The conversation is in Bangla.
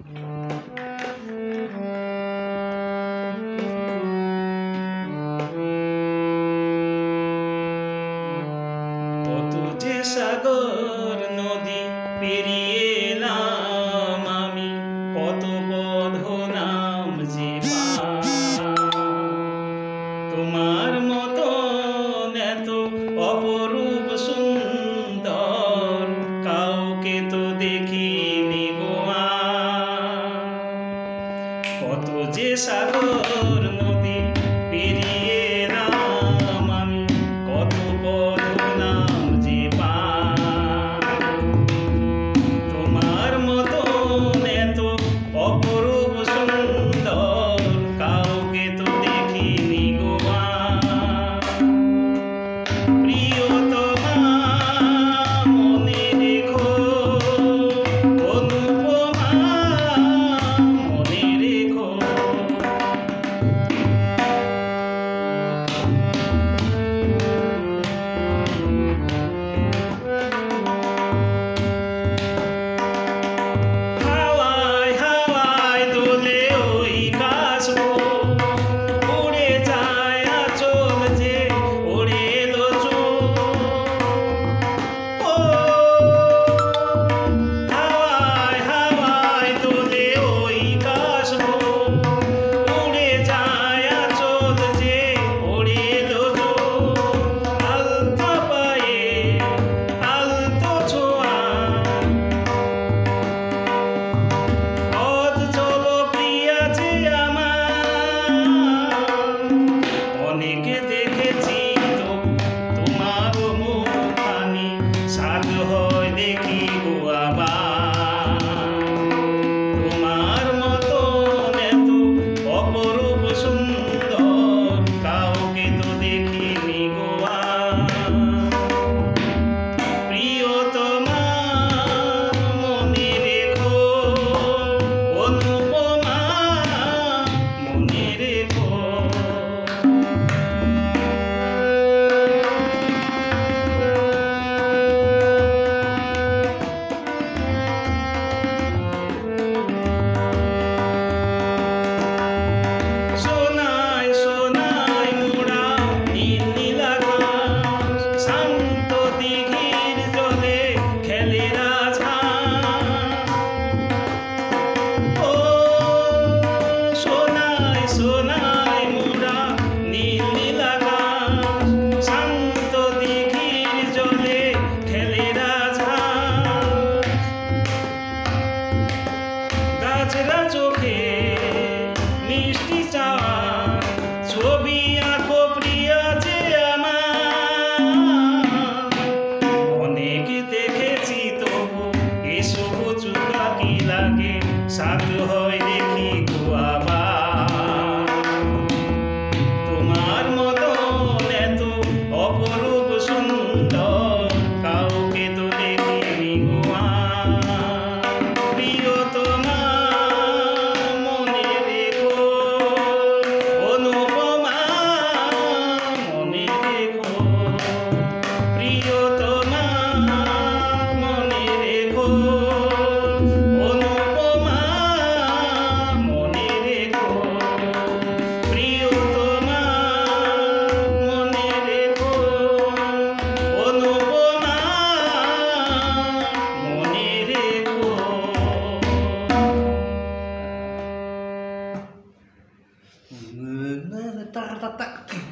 কত যে সাগর নদী পেরিয়ে এলাম আমি, কত পথ নাম যে তোমার মতন এত অপরূপ সুন্দর কাউকে তো দেখিনি গো। কত যে সাগর নদী পেরিয়ে এলাম আমি, কত পথ নাম যে তোমার মতন এত অপরূপ সুন্দর কাউকে তো দেখিনি গো। প্রিয়তমা মনে রেখো, অনুপমা মনে রেখো। হাওয়ায় হাওয়ায় দোলে ওই কাশবো, উড়ে যায় আঁচল যে ওড়ে এলো ও। হাওয়ায় হাওয়ায় দোলে ওই কাশবো, উড়ে যায় আঁচল যে ওড়ে এলো আলতো পায়ে আলতো ছোঁয়া। পথ চলো প্রিয়া যে আমার, অনেকে দেখেছি তো তোমার মুখখানি, সাধ হয় দেখি গো আবার। তোমার মতন এত অপরূপ সুন্দর কাউকে তো দেখিনি গো। প্রিয়তমা মনে রেখো, অনুপমা মনে রেখো। সোনায় সোনায় মোড়া নীল নীল আকাশ, শান্ত দিঘির জলে খেলে রাজহাঁস। ও সোনায় সোনায় মোড়া নীল নীল আকাশ, শান্ত দিঘির জলে খেলে রাজহাঁস। গাছরা চোখে মিষ্টি চাওয়া, ছবি আঁকো প্রিয়া যে আমার। অনেক দেখেছি তবু এসব চুলা কি লাগে, সাধ হয় দেখি গো আবার। তোমার মতন এত অপরূপ সুন্দর কাউকে তো দেখিনি গো। প্রিয়তমা মনে রেখো, অনুপমা মনে রেখো। প্রিয়তমা মনে রেখো, অনুপমা মনে রেখো। প্রিয়তমা মনে রেখো, অনুপমা মনে রেখো। Tak tak tak.